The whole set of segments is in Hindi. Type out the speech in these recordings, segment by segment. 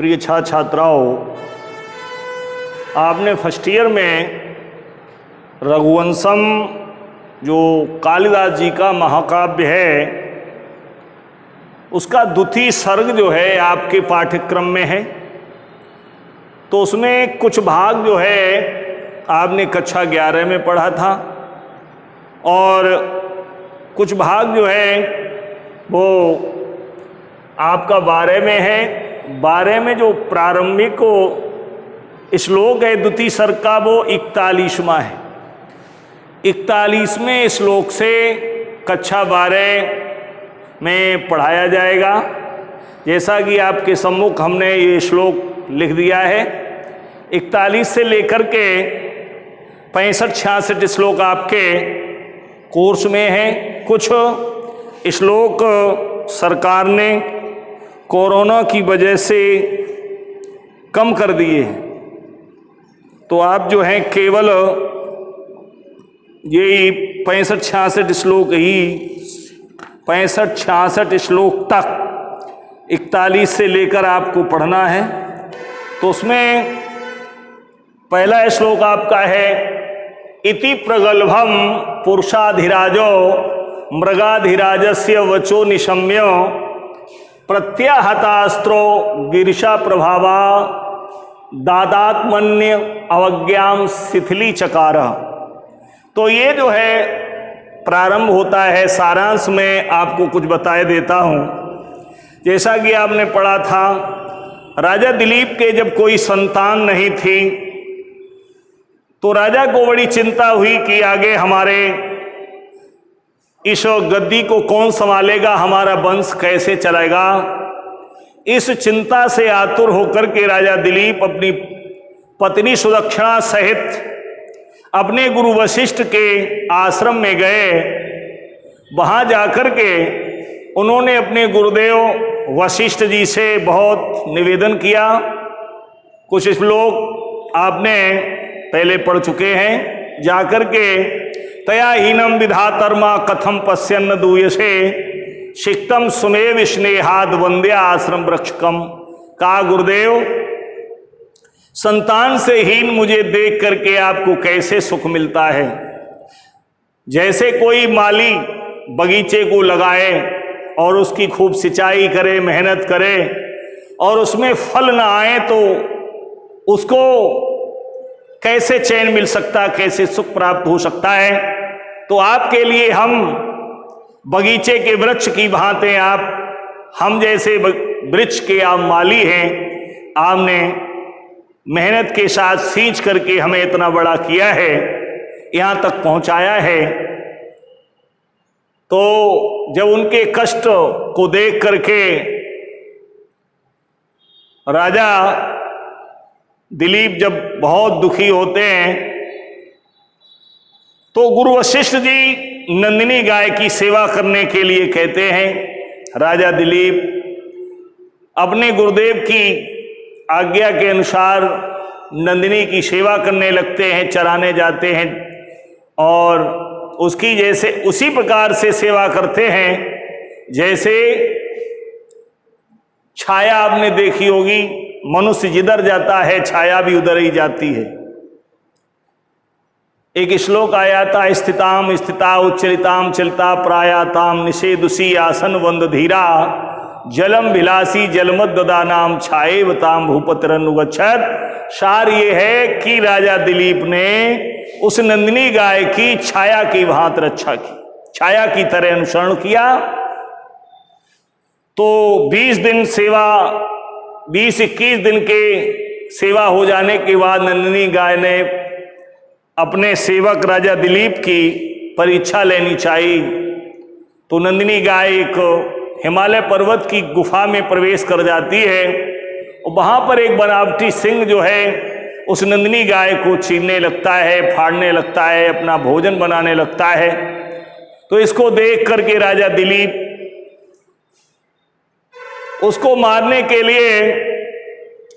प्रिय छात्र छात्राओं, आपने फर्स्ट ईयर में रघुवंशम जो कालिदास जी का महाकाव्य है उसका द्वितीय सर्ग जो है आपके पाठ्यक्रम में है। तो उसमें कुछ भाग जो है आपने कक्षा 11 में पढ़ा था और कुछ भाग जो है वो आपका 12 में है। 12 में जो प्रारंभिक श्लोक है द्वितीय सर्ग का वो 41वां है। 41वें श्लोक से कक्षा 12 में पढ़ाया जाएगा। जैसा कि आपके सम्मुख हमने ये श्लोक लिख दिया है। 41 से लेकर के 65-66 श्लोक आपके कोर्स में हैं। कुछ श्लोक सरकार ने कोरोना की वजह से कम कर दिए हैं, तो आप जो हैं केवल यही 65-66 श्लोक ही 65-66 श्लोक तक 41 से लेकर आपको पढ़ना है। तो उसमें पहला श्लोक आपका है इति प्रगल्भम पुरुषाधिराजो मृगाधिराजस्य वचो निशम्य प्रत्याहतास्त्रो गिरिशा प्रभावा दादात्मन्य अवज्ञाम शिथिली चकार। तो ये जो है प्रारंभ होता है। सारांश में आपको कुछ बताए देता हूँ। जैसा कि आपने पढ़ा था, राजा दिलीप के जब कोई संतान नहीं थी तो राजा को बड़ी चिंता हुई कि आगे हमारे इस गद्दी को कौन संभालेगा, हमारा वंश कैसे चलेगा। इस चिंता से आतुर होकर के राजा दिलीप अपनी पत्नी सुदक्षिणा सहित अपने गुरु वशिष्ठ के आश्रम में गए। वहां जाकर के उन्होंने अपने गुरुदेव वशिष्ठ जी से बहुत निवेदन किया। कुछ श्लोक आपने पहले पढ़ चुके हैं। जाकर के तया हीनम विधातर्मा कथम पश्यन्न दूयसे शिक्तम सुमेव स्नेहाद वंद्या आश्रम वृक्षकम। का गुरुदेव, संतान से हीन मुझे देख करके आपको कैसे सुख मिलता है। जैसे कोई माली बगीचे को लगाए और उसकी खूब सिंचाई करे, मेहनत करे और उसमें फल ना आए तो उसको कैसे चैन मिल सकता, कैसे सुख प्राप्त हो सकता है। तो आपके लिए हम बगीचे के वृक्ष की भांति आप हम जैसे वृक्ष के आप माली हैं। आपने मेहनत के साथ सींच करके हमें इतना बड़ा किया है, यहाँ तक पहुँचाया है। तो जब उनके कष्ट को देख करके राजा दिलीप जब बहुत दुखी होते हैं तो गुरु वशिष्ठ जी नंदिनी गाय की सेवा करने के लिए कहते हैं। राजा दिलीप अपने गुरुदेव की आज्ञा के अनुसार नंदिनी की सेवा करने लगते हैं, चराने जाते हैं और उसकी जैसे उसी प्रकार से सेवा करते हैं जैसे छाया आपने देखी होगी। मनुष्य जिधर जाता है छाया भी उधर ही जाती है। एक श्लोक आया था, स्थिताम स्थिता उच्चरिताम चलिता प्रायाताम निषेदुषी आसन वंद धीरा जलम विलासी जलमद ददा नाम छाएवताम भूपतिरनुगच्छत। सार ये है कि राजा दिलीप ने उस नंदिनी गाय की छाया की भांति रक्षा की, छाया की तरह अनुसरण किया। तो 20 दिन सेवा 20-21 दिन के सेवा हो जाने के बाद नंदिनी गाय ने अपने सेवक राजा दिलीप की परीक्षा लेनी चाहिए। तो नंदिनी गाय एक हिमालय पर्वत की गुफा में प्रवेश कर जाती है और वहाँ पर एक बनावटी सिंह जो है उस नंदिनी गाय को छीनने लगता है, फाड़ने लगता है, अपना भोजन बनाने लगता है। तो इसको देख करके राजा दिलीप उसको मारने के लिए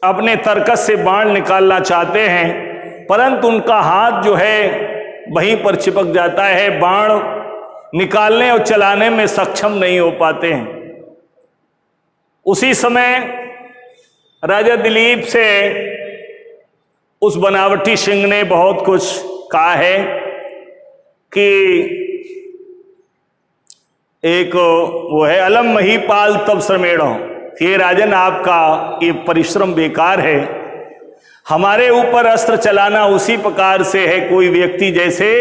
अपने तरकस से बाण निकालना चाहते हैं, परंतु उनका हाथ जो है वहीं पर चिपक जाता है। बाण निकालने और चलाने में सक्षम नहीं हो पाते हैं। उसी समय राजा दिलीप से उस बनावटी सिंह ने बहुत कुछ कहा है कि एक वो है अलम महीपाल तब श्रमेणो, ये राजन आपका ये परिश्रम बेकार है, हमारे ऊपर अस्त्र चलाना उसी प्रकार से है कोई व्यक्ति जैसे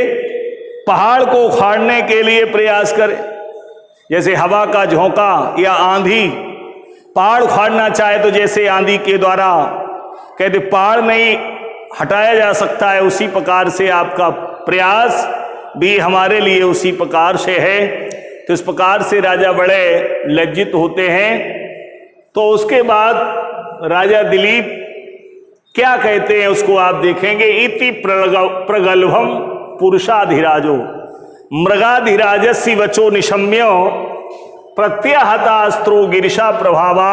पहाड़ को उखाड़ने के लिए प्रयास करे, जैसे हवा का झोंका या आंधी पहाड़ उखाड़ना चाहे तो जैसे आंधी के द्वारा कहते पहाड़ नहीं हटाया जा सकता है, उसी प्रकार से आपका प्रयास भी हमारे लिए उसी प्रकार से है। तो इस प्रकार से राजा बड़े लज्जित होते हैं। तो उसके बाद राजा दिलीप क्या कहते हैं उसको आप देखेंगे। इति प्रगल्भम पुरुषाधिराजो मृगाधिराजस्य वचो निशम्य प्रत्याहतास्त्रो गिरिशा प्रभावा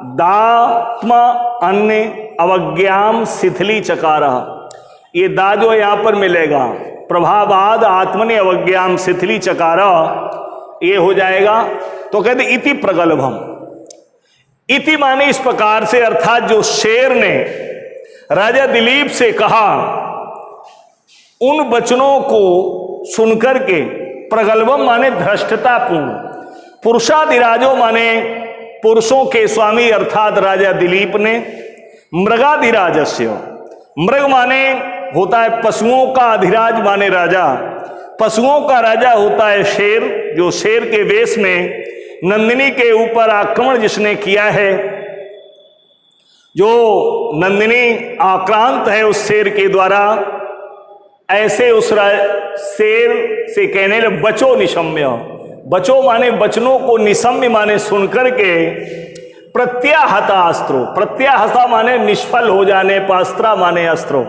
दात्म अन्य अवज्ञाम शिथिली चकारा। ये दा जो यहाँ पर मिलेगा प्रभावाद आत्मने अवज्ञाम शिथिली चकारा, ये हो जाएगा। तो कहते इति प्रगल्भम, इति माने इस प्रकार से, अर्थात जो शेर ने राजा दिलीप से कहा उन वचनों को सुनकर के, प्रगल्भम माने धृष्टतापूर्ण, पुरुषाधिराजो माने पुरुषों के स्वामी अर्थात राजा दिलीप ने, मृगाधिराजस्य, मृग माने होता है पशुओं का अधिराज माने राजा, पशुओं का राजा होता है शेर, जो शेर के वेश में नंदिनी के ऊपर आक्रमण जिसने किया है, जो नंदिनी आक्रांत है उस शेर के द्वारा, ऐसे उस शेर से कहने लगे बचो निशम्य, बचो माने वचनों को, निशम्य माने सुनकर के, प्रत्याहता अस्त्रो, प्रत्याहता माने निष्फल हो जाने पर, अस्त्रा माने अस्त्रो,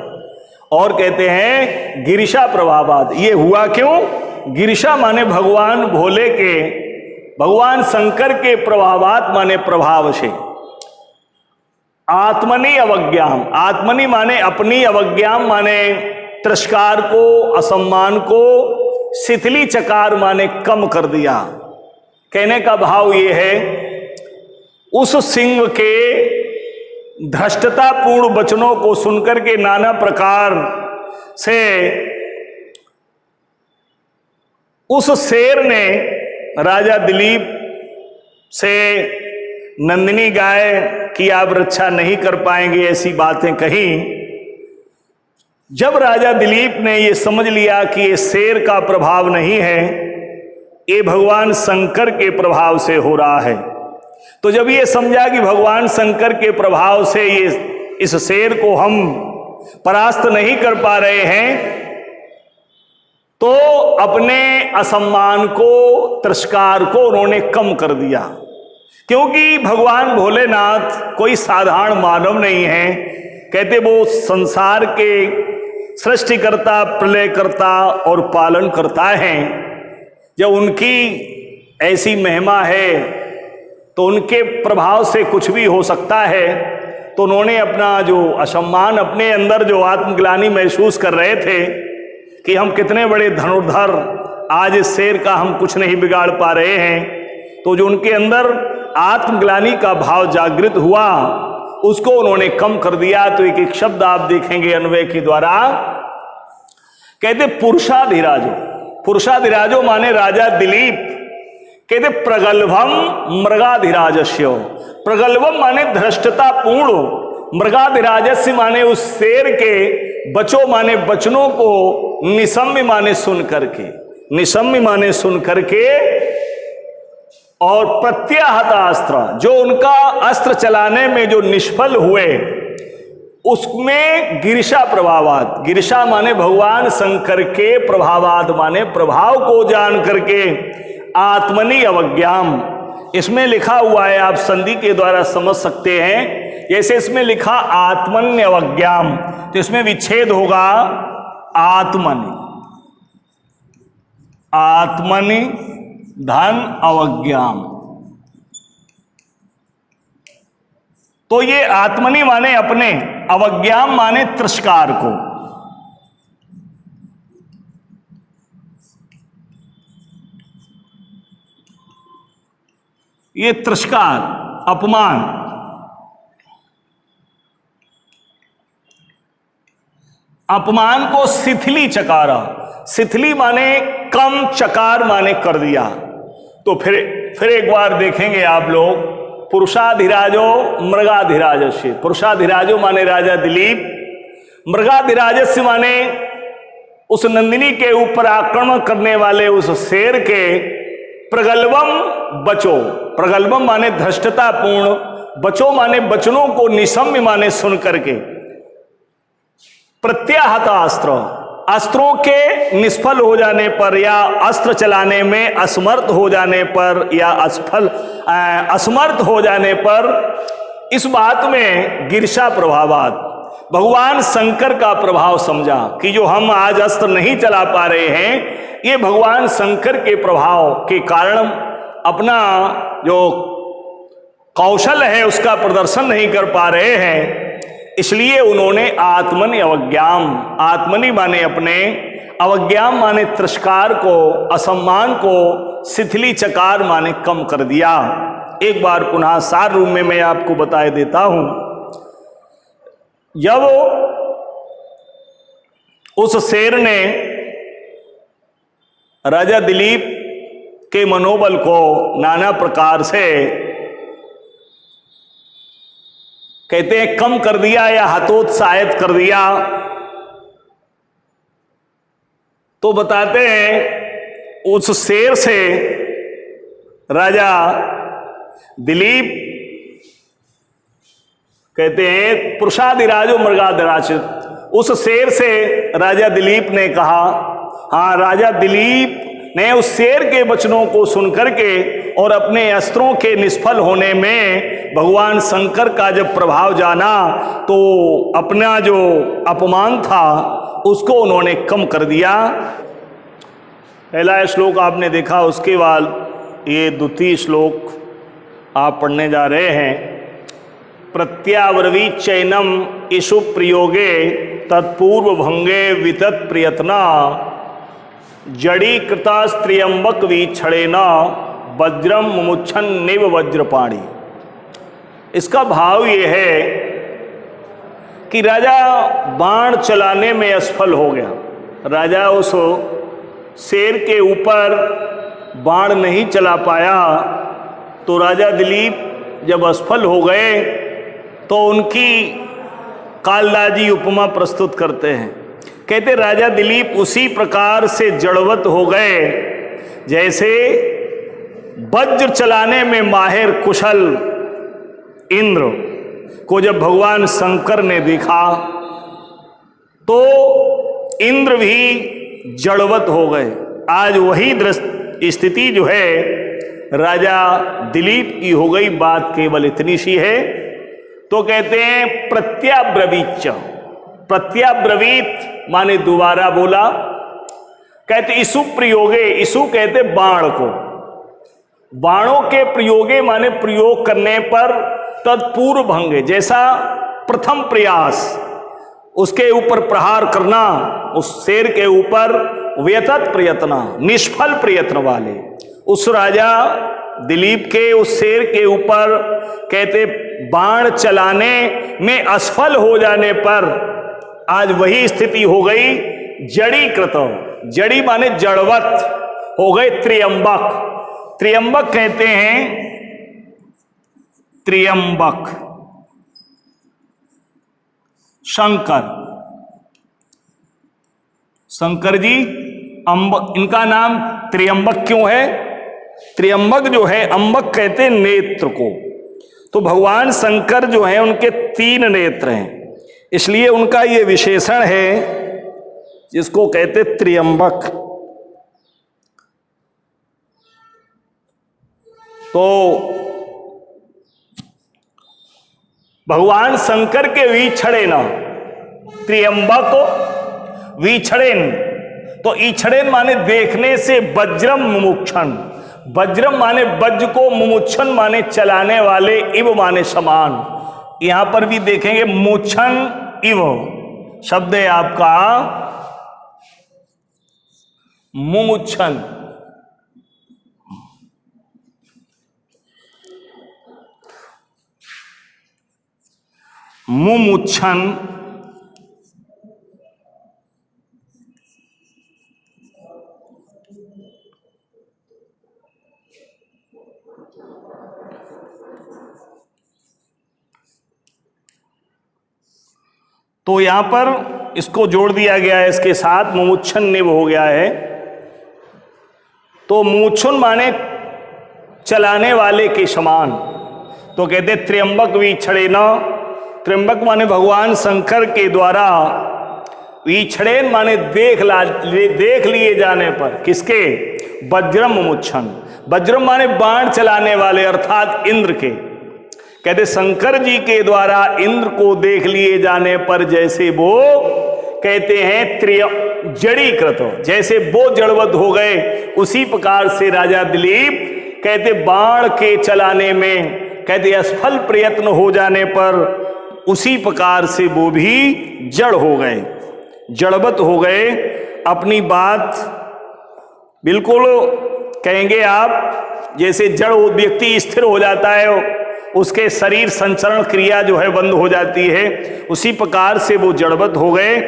और कहते हैं गिरिशा प्रभावाद। ये हुआ क्यों? गिरिशा माने भगवान भोले के, भगवान शंकर के प्रभावात माने प्रभाव से, आत्मनि अवज्ञाम, आत्मनि माने अपनी, अवज्ञाम माने तिरस्कार को, असम्मान को, शिथिली चकार माने कम कर दिया। कहने का भाव ये है उस सिंह के धृष्टतापूर्ण वचनों को सुनकर के नाना प्रकार से उस शेर ने राजा दिलीप से नंदिनी गाय की आप रक्षा नहीं कर पाएंगे ऐसी बातें कही। जब राजा दिलीप ने ये समझ लिया कि ये शेर का प्रभाव नहीं है, ये भगवान शंकर के प्रभाव से हो रहा है, तो जब ये समझा कि भगवान शंकर के प्रभाव से ये इस शेर को हम परास्त नहीं कर पा रहे हैं, तो अपने असम्मान को, तिरस्कार को उन्होंने कम कर दिया। क्योंकि भगवान भोलेनाथ कोई साधारण मानव नहीं है, कहते वो संसार के सृष्टिकर्ता, प्रलयकर्ता और पालन करता है। जब उनकी ऐसी महिमा है तो उनके प्रभाव से कुछ भी हो सकता है। तो उन्होंने अपना जो असम्मान, अपने अंदर जो आत्मग्लानि महसूस कर रहे थे कि हम कितने बड़े धनुर्धर, आज इस शेर का हम कुछ नहीं बिगाड़ पा रहे हैं, तो जो उनके अंदर आत्मग्लानि का भाव जागृत हुआ उसको उन्होंने कम कर दिया। तो एक एक शब्द आप देखेंगे अन्वय के द्वारा, कहते पुरुषाधिराजो, पुरुषाधिराजो माने राजा दिलीप, कहते प्रगल्भम मृगाधिराजस्य, प्रगल्भम माने धृष्टतापूर्ण, मृगाधिराजस्य माने उस शेर के, बचो माने वचनों को, निशम्य माने सुन करके, निशम्य माने सुन करके, और प्रत्याहता अस्त्र, जो उनका अस्त्र चलाने में जो निष्फल हुए उसमें गिरिशा प्रभावाद, गिरिशा माने भगवान शंकर के प्रभावाद माने प्रभाव को जान करके, आत्मनि अवज्ञाम, इसमें लिखा हुआ है, आप संधि के द्वारा समझ सकते हैं। जैसे इसमें लिखा आत्मन्य अवज्ञाम, तो इसमें विच्छेद होगा आत्मनि, आत्मनि धन अवज्ञाम। तो ये आत्मनि माने अपने, अवज्ञाम माने तिरस्कार को। ये तिरस्कार, अपमान, अपमान को शिथिली चकारा, शिथिली माने कम, चकार माने कर दिया। तो फिर एक बार देखेंगे आप लोग, पुरुषाधिराजो मृगाधिराजस्य, पुरुषाधिराजो माने राजा दिलीप, मृगाधिराजस्य माने उस नंदिनी के ऊपर आक्रमण करने वाले उस शेर के प्रगल्भम बचो, प्रगल्भम माने धृष्टतापूर्ण, बचो माने वचनों को निशम्य माने सुन करके, प्रत्याहत अस्त्र, अस्त्रों के निष्फल हो जाने पर या अस्त्र चलाने में असमर्थ हो जाने पर या असमर्थ हो जाने पर, इस बात में गिरशा प्रभावात, भगवान शंकर का प्रभाव समझा कि जो हम आज अस्त्र नहीं चला पा रहे हैं, ये भगवान शंकर के प्रभाव के कारण अपना जो कौशल है उसका प्रदर्शन नहीं कर पा रहे हैं। इसलिए उन्होंने आत्मनि अवज्ञाम, आत्मनि माने अपने, अवज्ञाम माने तिरस्कार को, असम्मान को, शिथिली चकार माने कम कर दिया। एक बार पुनः सार रूप में मैं आपको बता देता हूं। जब उस शेर ने राजा दिलीप के मनोबल को नाना प्रकार से कहते हैं कम कर दिया या हतोत्साहित कर दिया, तो बताते हैं उस शेर से राजा दिलीप कहते हैं पुरुषाधिराजो मृगाधिराज, उस शेर से राजा दिलीप ने कहा, हाँ, राजा दिलीप ने उस शेर के वचनों को सुनकर के और अपने अस्त्रों के निष्फल होने में भगवान शंकर का जब प्रभाव जाना, तो अपना जो अपमान था उसको उन्होंने कम कर दिया। पहला श्लोक आपने देखा, उसके बाद ये द्वितीय श्लोक आप पढ़ने जा रहे हैं। प्रत्यावर्वी चैनम इषु प्रयोगे तत्पूर्व भंगे वितत प्रयत्ना, जड़ी कृता स्त्रियंबक वीक्षणेन वज्रम मुमुच्छन निव वज्रपाणी। इसका भाव ये है कि राजा बाण चलाने में असफल हो गया। राजा उस शेर के ऊपर बाण नहीं चला पाया, तो राजा दिलीप जब असफल हो गए तो उनकी कालदाजी उपमा प्रस्तुत करते हैं। कहते राजा दिलीप उसी प्रकार से जड़वत हो गए जैसे वज्र चलाने में माहिर कुशल इंद्र को जब भगवान शंकर ने देखा तो इंद्र भी जड़वत हो गए। आज वही स्थिति जो है राजा दिलीप की हो गई। बात केवल इतनी सी है। तो कहते हैं प्रत्याब्रवीच, प्रत्याब्रवीत माने दोबारा बोला। कहते इसु प्रयोगे, इसु कहते बाण को, बाणों के प्रयोगे माने प्रयोग करने पर तत्पूर्व भंगे, जैसा प्रथम प्रयास उसके ऊपर प्रहार करना, उस शेर के ऊपर व्यतत प्रयत्न, निष्फल प्रयत्न वाले उस राजा दिलीप के उस शेर के ऊपर कहते बाण चलाने में असफल हो जाने पर आज वही स्थिति हो गई। जड़ी कृत, जड़ी माने जड़वत हो गए। त्र्यंबक, त्र्यंबक कहते हैं, त्र्यंबक शंकर, शंकर जी अम्बक, इनका नाम त्र्यंबक क्यों है? त्र्यंबक जो है, अम्बक कहते हैं नेत्र को। तो भगवान शंकर जो है उनके 3 नेत्र हैं, इसलिए उनका ये विशेषण है जिसको कहते त्र्यंबक। तो भगवान शंकर के वीक्षणेन, त्र्यंबक वीक्षणेन, तो ईक्षणेन माने देखने से, वज्रम मुमुक्षण, वज्रम माने वज्र को, मुमुक्षण माने चलाने वाले, इव माने समान। यहां पर भी देखेंगे मुक्षण इव शब्द है आपका मुमुक्षण। मुमुक्षण तो यहां पर इसको जोड़ दिया गया है, इसके साथ मुमुच्छन निव हो गया है। तो मुमुच्छुन माने चलाने वाले के समान। तो कहते त्र्यंबक वीक्षणे न, त्र्यंबक माने भगवान शंकर के द्वारा, वीक्षणेन माने देख लिए जाने पर, किसके? वज्रम मुमुच्छन, वज्रम माने बाण चलाने वाले अर्थात इंद्र के। कहते शंकर जी के द्वारा इंद्र को देख लिए जाने पर जैसे वो कहते हैं जड़ीकृत, जैसे वो जड़वत हो गए, उसी प्रकार से राजा दिलीप कहते बाण के चलाने में कहते असफल प्रयत्न हो जाने पर उसी प्रकार से वो भी जड़ हो गए, जड़वत हो गए। अपनी बात बिल्कुल कहेंगे आप, जैसे जड़ व्यक्ति स्थिर हो जाता है, उसके शरीर संचरण क्रिया जो है बंद हो जाती है, उसी प्रकार से वो जड़वत हो गए।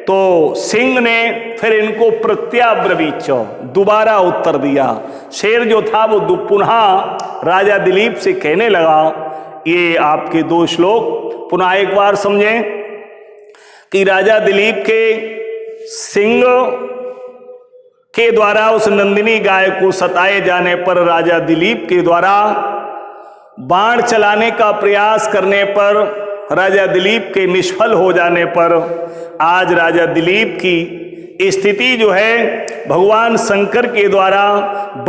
तो सिंह ने फिर इनको प्रत्याब्रवीच, दोबारा उत्तर दिया। शेर जो था वो पुनः राजा दिलीप से कहने लगा, ये आपके 2 श्लोक पुनः एक बार समझें कि राजा दिलीप के सिंह के द्वारा उस नंदिनी गाय को सताए जाने पर, राजा दिलीप के द्वारा बाण चलाने का प्रयास करने पर, राजा दिलीप के निष्फल हो जाने पर, आज राजा दिलीप की स्थिति जो है भगवान शंकर के द्वारा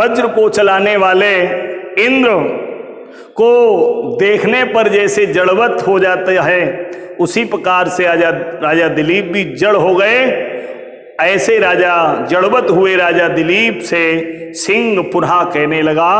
वज्र को चलाने वाले इंद्र को देखने पर जैसे जड़वत हो जाता है, उसी प्रकार से राजा दिलीप भी जड़ हो गए। ऐसे राजा जड़वत हुए राजा दिलीप से सिंह पुनः कहने लगा,